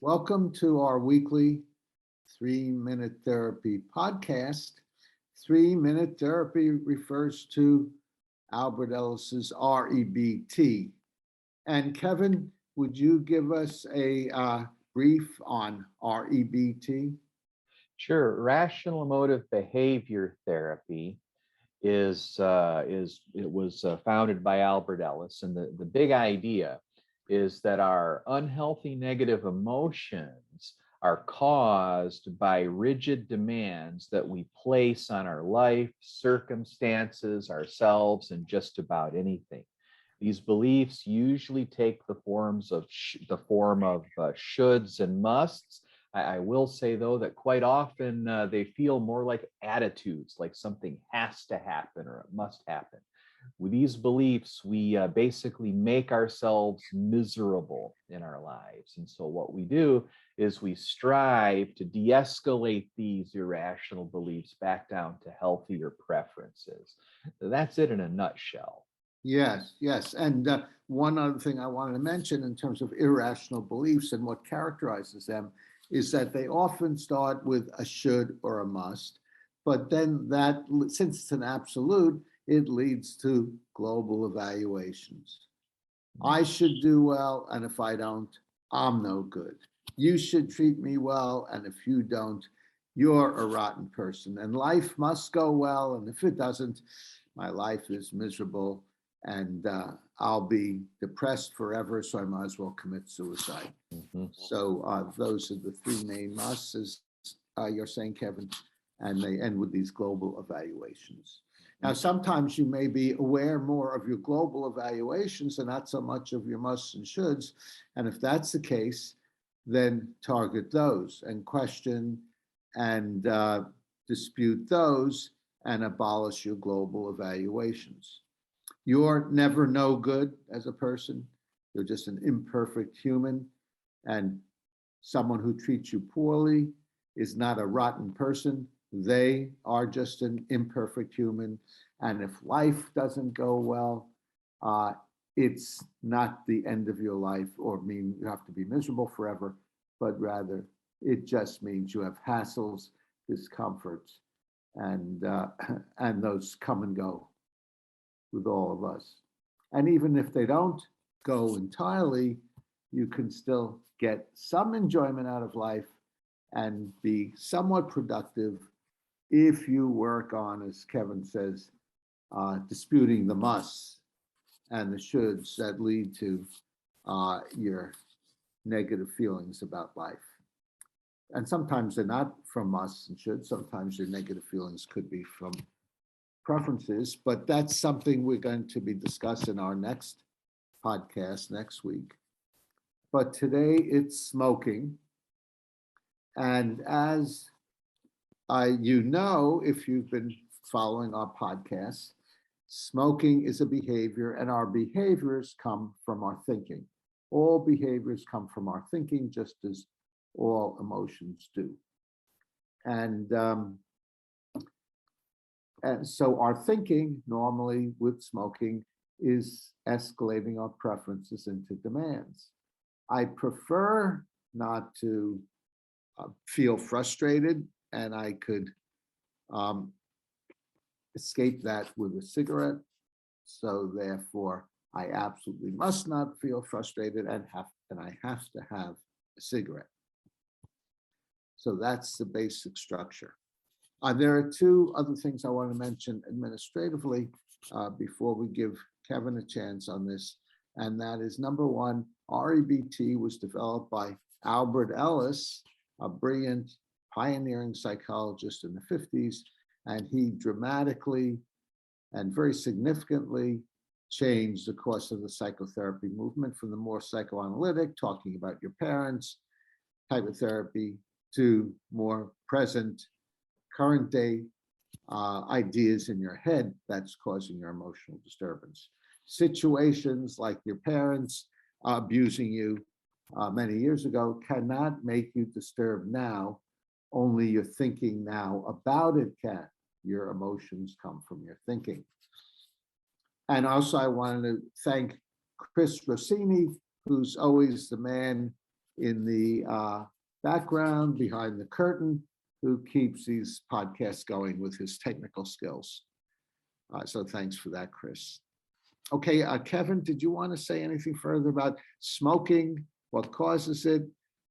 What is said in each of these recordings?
Welcome to our weekly 3-Minute Therapy podcast. 3-Minute Therapy refers to Albert Ellis's REBT. And Kevin, would you give us a brief on REBT? Sure. Rational emotive behavior therapy it was founded by Albert Ellis, and the big idea is that our unhealthy negative emotions are caused by rigid demands that we place on our life, circumstances, ourselves, and just about anything. These beliefs usually take the form of shoulds and musts. I will say, though, that quite often they feel more like attitudes, like something has to happen or it must happen. With these beliefs, we basically make ourselves miserable in our lives. And so what we do is we strive to de-escalate these irrational beliefs back down to healthier preferences. That's it in a nutshell. Yes. And one other thing I wanted to mention in terms of irrational beliefs and what characterizes them is that they often start with a should or a must, but then that, since it's an absolute, it leads to global evaluations. I should do well, and if I don't, I'm no good. You should treat me well, and if you don't, you're a rotten person. And life must go well, and if it doesn't, my life is miserable, and I'll be depressed forever, so I might as well commit suicide. So those are the three main musts, as you're saying, Kevin, and they end with these global evaluations. Now, sometimes you may be aware more of your global evaluations and not so much of your musts and shoulds. And if that's the case, then target those and question and dispute those and abolish your global evaluations. You're never no good as a person. You're just an imperfect human. And someone who treats you poorly is not a rotten person. They are just an imperfect human. And if life doesn't go well, it's not the end of your life or mean you have to be miserable forever, but rather it just means you have hassles, discomforts, and those come and go with all of us. And even if they don't go entirely, you can still get some enjoyment out of life and be somewhat productive if you work on, as Kevin says, disputing the musts and the shoulds that lead to your negative feelings about life. And sometimes they're not from musts and shoulds. Sometimes your negative feelings could be from preferences, but that's something we're going to be discussing in our next podcast next week. But today it's smoking. And as you know, if you've been following our podcast, smoking is a behavior, and our behaviors come from our thinking. All behaviors come from our thinking, just as all emotions do. And so our thinking normally with smoking is escalating our preferences into demands. I prefer not to feel frustrated, and I could escape that with a cigarette. So therefore, I absolutely must not feel frustrated and I have to have a cigarette. So that's the basic structure. There are two other things I want to mention administratively before we give Kevin a chance on this. And that is, number one, REBT was developed by Albert Ellis, a brilliant pioneering psychologist in the 50s, and he dramatically and very significantly changed the course of the psychotherapy movement from the more psychoanalytic, talking about your parents type of therapy, to more present, current day ideas in your head that's causing your emotional disturbance. Situations like your parents abusing you many years ago cannot make you disturbed now. Only your thinking now about it can. Your emotions come from your thinking. And also I wanted to thank Chris Rossini, who's always the man in the background behind the curtain, who keeps these podcasts going with his technical skills. So thanks for that, Chris. Okay, Kevin, did you want to say anything further about smoking, what causes it,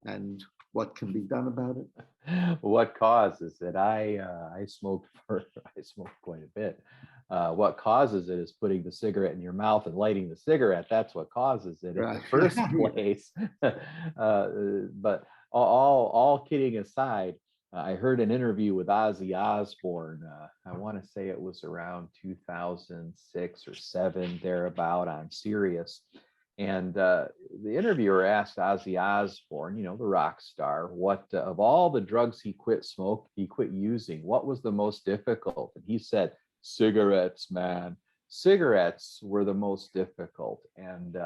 and what can be done about it? What causes it? I smoked I smoked quite a bit. What causes it is putting the cigarette in your mouth and lighting the cigarette. That's what causes it in Right. the first place. But all kidding aside, I heard an interview with Ozzy Osbourne. I want to say it was around 2006 or 7, thereabout, on Sirius. And the interviewer asked Ozzy Osbourne, the rock star, what of all the drugs he quit using, what was the most difficult? And he said, cigarettes, man. Cigarettes were the most difficult. And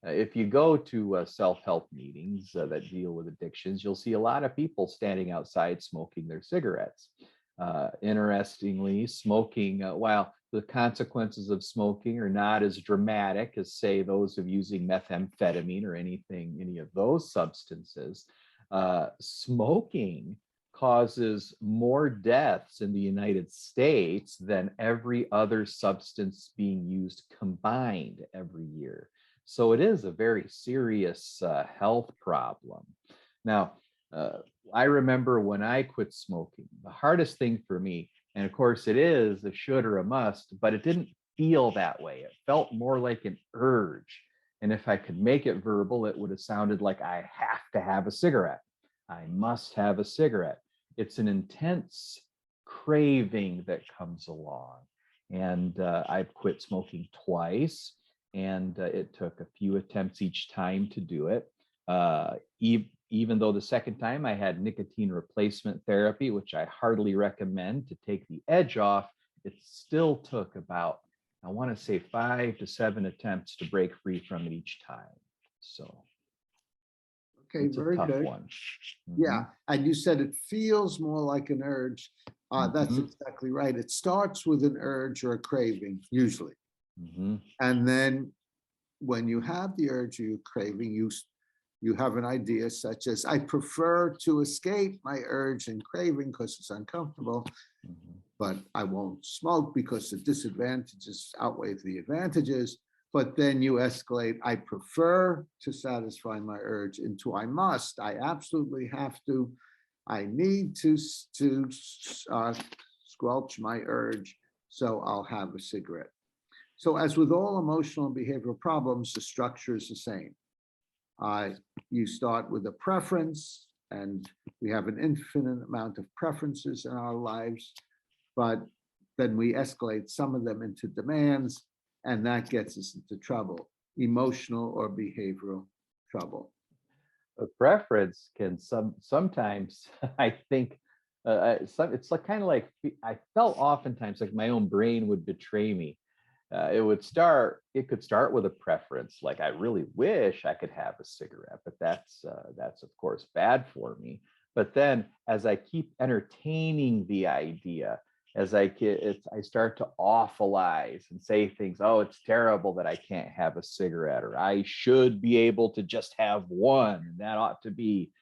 if you go to self-help meetings that deal with addictions, you'll see a lot of people standing outside smoking their cigarettes. Interestingly, smoking, while the consequences of smoking are not as dramatic as, say, those of using methamphetamine or any of those substances, smoking causes more deaths in the United States than every other substance being used combined every year. So it is a very serious health problem. Now, I remember when I quit smoking, the hardest thing for me, and of course it is a should or a must, but it didn't feel that way. It felt more like an urge. And if I could make it verbal, it would have sounded like I have to have a cigarette. I must have a cigarette. It's an intense craving that comes along. And I've quit smoking twice, and it took a few attempts each time to do it. Even though the second time I had nicotine replacement therapy, which I heartily recommend to take the edge off, it still took about, I want to say, 5 to 7 attempts to break free from it each time. So Okay, it's a very tough good. one. Yeah, and you said it feels more like an urge. That's Mhm. exactly right. It starts with an urge or a craving, usually. Mhm. And then when you have the urge or your craving, you have an idea such as, I prefer to escape my urge and craving because it's uncomfortable, Mhm. but I won't smoke because the disadvantages outweigh the advantages. But then you escalate, I prefer to satisfy my urge, into I must, I absolutely have to, I need to squelch my urge, so I'll have a cigarette. So as with all emotional and behavioral problems, the structure is the same. You start with a preference, and we have an infinite amount of preferences in our lives, but then we escalate some of them into demands, and that gets us into trouble, emotional or behavioral trouble. A preference can sometimes I think it's like kind of like I felt oftentimes like my own brain would betray me. It could start with a preference, like I really wish I could have a cigarette, but that's of course bad for me. But then as I keep entertaining the idea, I start to awfulize and say things, oh, it's terrible that I can't have a cigarette, or I should be able to just have one, and that ought to be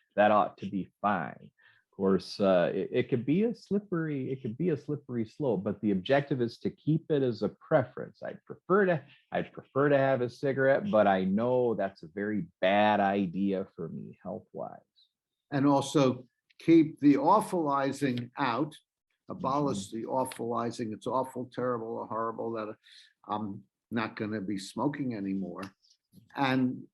fine. Of course, it could be a slippery slope, but the objective is to keep it as a preference. I'd prefer to have a cigarette, but I know that's a very bad idea for me health wise. And also keep the awfulizing out, abolish Mhm. the awfulizing. It's awful, terrible, or horrible that I'm not going to be smoking anymore. And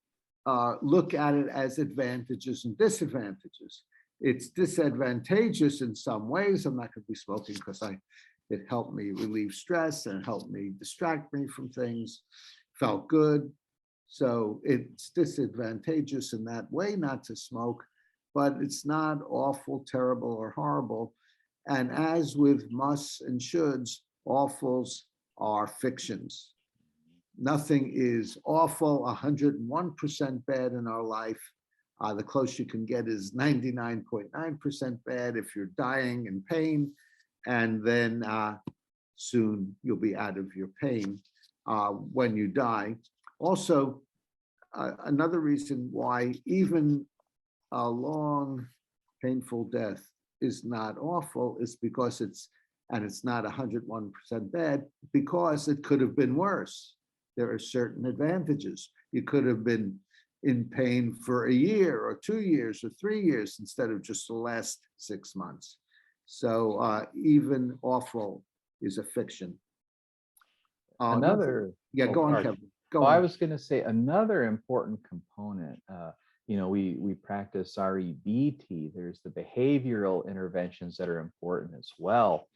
look at it as advantages and disadvantages. It's disadvantageous in some ways. I'm not going to be smoking because it helped me relieve stress and helped me distract me from things, felt good. So it's disadvantageous in that way not to smoke, but it's not awful, terrible, or horrible. And as with musts and shoulds, awfuls are fictions. Nothing is awful, 101% bad in our life. The closest you can get is 99.9% bad if you're dying in pain, and then soon you'll be out of your pain when you die. Also, another reason why even a long, painful death is not awful is because it's not 101% bad, because it could have been worse. There are certain advantages. You could have been in pain for a year or 2 years or 3 years instead of just the last 6 months. So even awful is a fiction. Another, Yeah, oh, go on, sorry. Kevin. Oh, Go I on. was going to say another important component. We practice REBT. There's the behavioral interventions that are important as well.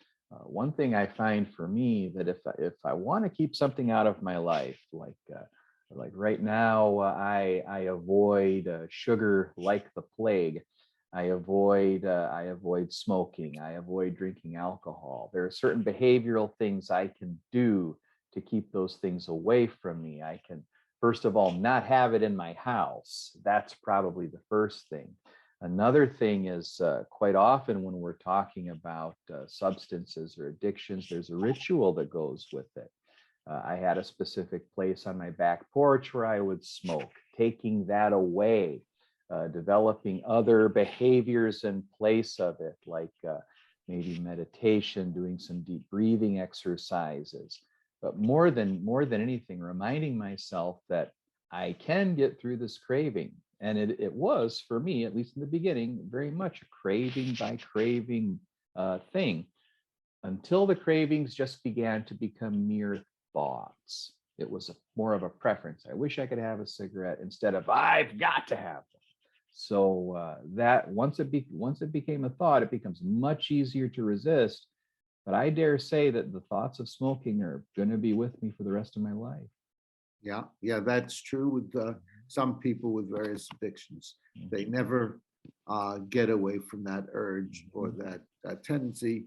One thing I find for me that if I want to keep something out of my life, like right now, I avoid sugar like the plague. I avoid smoking. I avoid drinking alcohol. There are certain behavioral things I can do to keep those things away from me. I can, first of all, not have it in my house. That's probably the first thing. Another thing is quite often when we're talking about substances or addictions, there's a ritual that goes with it. I had a specific place on my back porch where I would smoke. Taking that away, developing other behaviors in place of it, like maybe meditation, doing some deep breathing exercises. But more than anything, reminding myself that I can get through this craving. And it was, for me, at least in the beginning, very much a craving by craving thing, until the cravings just began to become mere thoughts. It was more of a preference. I wish I could have a cigarette instead of I've got to have one. So that once it became a thought, it becomes much easier to resist. But I dare say that the thoughts of smoking are going to be with me for the rest of my life. Yeah, that's true with some people with various addictions. They never get away from that urge or that tendency.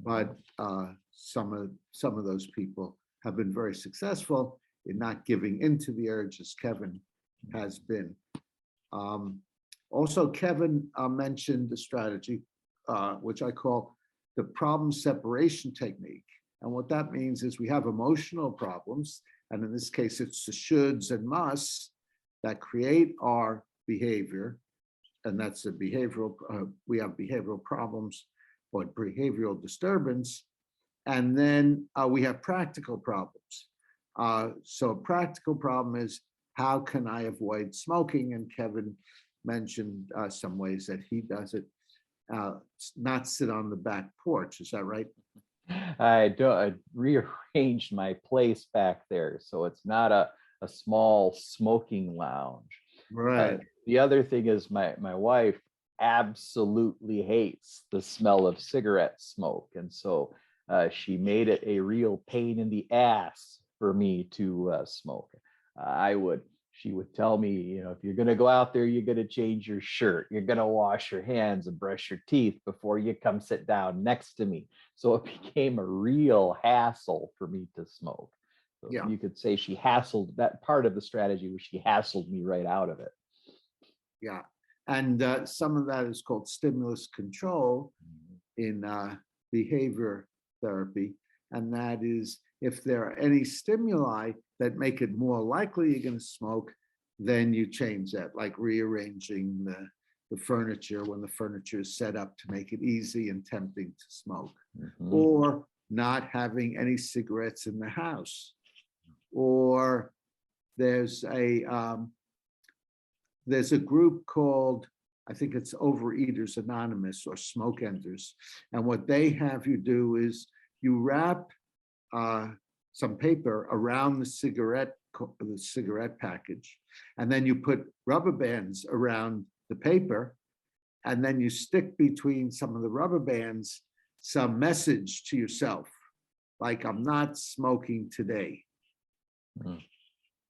But some of those people have been very successful in not giving into the urge, as Kevin has been. Also, Kevin mentioned the strategy, which I call the problem separation technique. And what that means is we have emotional problems, and in this case, it's the shoulds and musts that create our behavior, and that's the behavioral. We have behavioral problems or behavioral disturbance, and then we have practical problems. So a practical problem is, how can I avoid smoking? And Kevin mentioned some ways that he does it. Not sit on the back porch. Is that right? I rearranged my place back there, so it's not a small smoking lounge. Right. The other thing is my wife absolutely hates the smell of cigarette smoke, and so she made it a real pain in the ass for me to smoke. She would tell me, if you're going to go out there, you're going to change your shirt, you're going to wash your hands and brush your teeth before you come sit down next to me. So it became a real hassle for me to smoke. So Yeah. you could say she hassled, that part of the strategy was she hassled me right out of it. Yeah. And some of that is called stimulus control in behavior therapy. And that is, if there are any stimuli that make it more likely you're going to smoke, then you change that, like rearranging the furniture when the furniture is set up to make it easy and tempting to smoke, or not having any cigarettes in the house, or there's a group called, I think it's Overeaters Anonymous or Smoke Enders, and what they have you do is you wrap some paper around the cigarette package, and then you put rubber bands around the paper, and then you stick between some of the rubber bands some message to yourself, like, I'm not smoking today.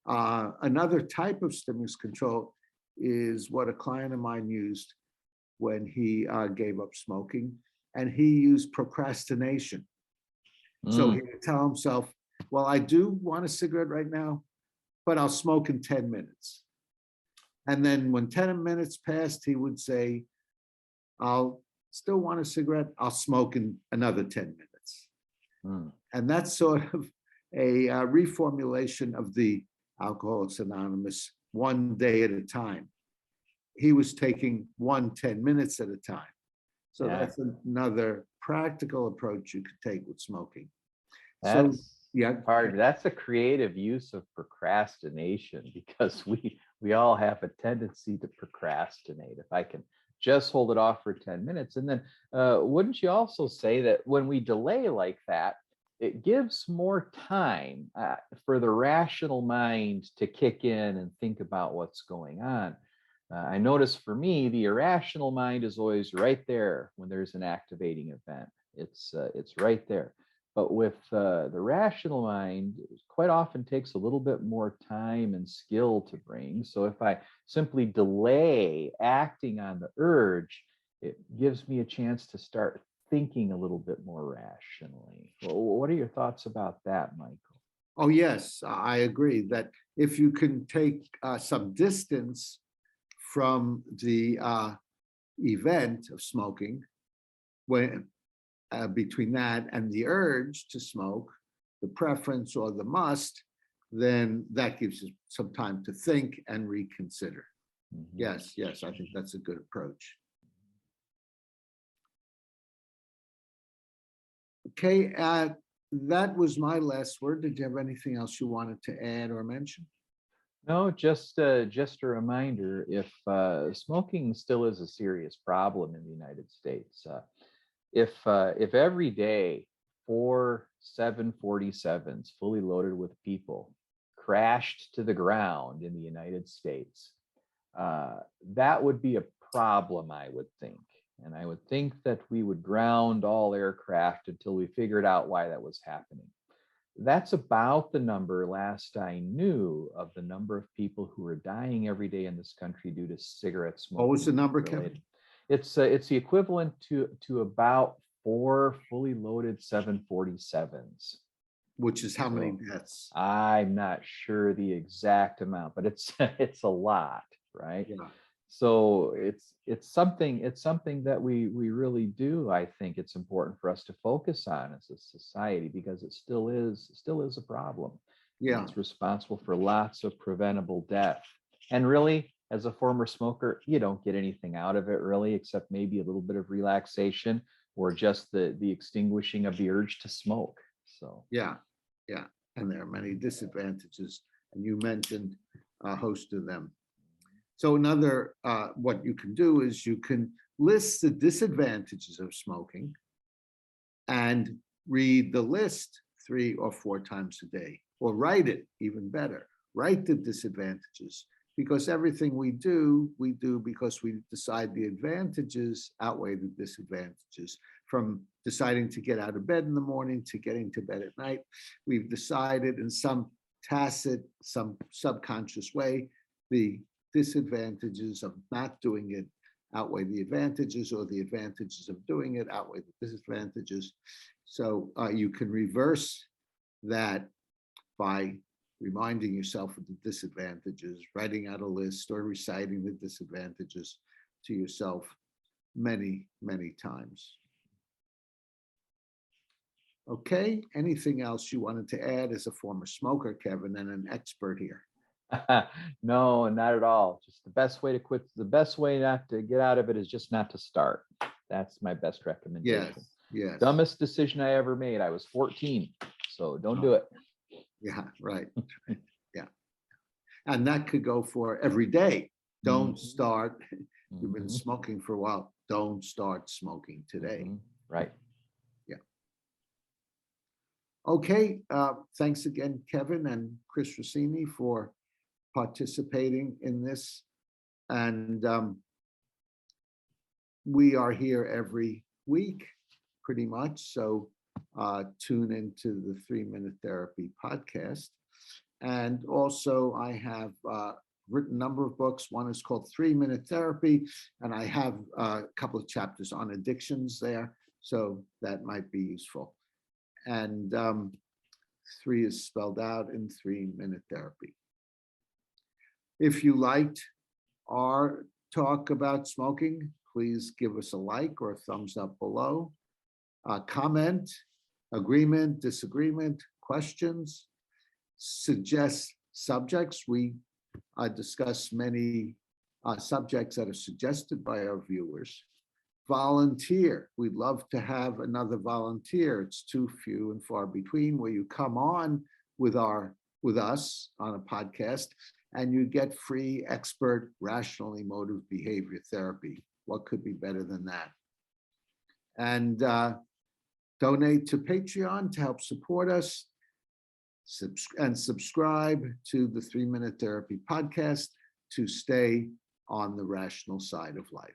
Another type of stimulus control is what a client of mine used when he gave up smoking, and he used procrastination. So he would tell himself, well, I do want a cigarette right now, but I'll smoke in 10 minutes. And then when 10 minutes passed, he would say, I'll still want a cigarette, I'll smoke in another 10 minutes. And that's sort of a reformulation of the Alcoholics Anonymous, one day at a time. he was taking 10 minutes at a time. So Yeah. that's another practical approach you could take with smoking. So, That's yeah, that's a creative use of procrastination, because we all have a tendency to procrastinate. If I can just hold it off for 10 minutes. And then wouldn't you also say that when we delay like that, it gives more time for the rational mind to kick in and think about what's going on? I notice for me, the irrational mind is always right there when there's an activating event. It's right there. But with the rational mind, it quite often takes a little bit more time and skill to bring. So if I simply delay acting on the urge, it gives me a chance to start thinking a little bit more rationally. Well, what are your thoughts about that, Michael? oh, yes, I agree that if you can take some distance from the event of smoking, when between that and the urge to smoke, the preference or the must, then that gives you some time to think and reconsider. Mhm. Yes, yes, I think that's a good approach. Okay, that was my last word. Did you have anything else you wanted to add or mention? No, just a reminder, if smoking still is a serious problem in the United States, if every day 4 747s fully loaded with people crashed to the ground in the United States, that would be a problem, I would think. And I would think that we would ground all aircraft until we figured out why that was happening. That's about the number, last I knew, of the number of people who are dying every day in this country due to cigarette smoking. What was the number, related. Kevin? It's the equivalent to about 4 fully loaded 747s. Which is how many So deaths? I'm not sure the exact amount, but it's it's a lot, right? Yeah, So it's something that we really do. I think it's important for us to focus on as a society, because it still is a problem. yeah, It's responsible for lots of preventable death. And really, as a former smoker, you don't get anything out of it really, except maybe a little bit of relaxation or just the extinguishing of the urge to smoke. So yeah, yeah. And there are many disadvantages, and you mentioned a host of them. So another, what you can do is you can list the disadvantages of smoking and read the list 3 or 4 times a day, or write it, even better. Write the disadvantages, because everything we do because we decide the advantages outweigh the disadvantages. From deciding to get out of bed in the morning to getting to bed at night, we've decided in some tacit, some subconscious way, the disadvantages of not doing it outweigh the advantages, or the advantages of doing it outweigh the disadvantages. So you can reverse that by reminding yourself of the disadvantages, writing out a list, or reciting the disadvantages to yourself many, many times. Okay, anything else you wanted to add as a former smoker, Kevin, and an expert here? no, not at all. Just the best way to quit. The best way not to get out of it is just not to start. That's my best recommendation. Yes, yes. Dumbest decision I ever made. I was 14, so don't do it. Yeah, right. Yeah. And that could go for every day. Don't start. You've been smoking for a while. Don't start smoking today. Right. Yeah. Okay. Thanks again, Kevin and Chris Rossini, for participating in this. And we are here every week, pretty much. So tune into the 3-Minute Therapy podcast. And also, I have written a number of books. One is called 3-Minute Therapy, and I have a couple of chapters on addictions there, so that might be useful. And 3 is spelled out in 3-Minute Therapy. If you liked our talk about smoking, please give us a like or a thumbs up below. Comment, agreement, disagreement, questions, suggest subjects. We discuss many subjects that are suggested by our viewers. Volunteer. We'd love to have another volunteer. It's too few and far between where you come on with us on a podcast and you get free expert rational emotive behavior therapy. What could be better than that? And donate to Patreon to help support us, and subscribe to the 3 Minute Therapy podcast to stay on the rational side of life.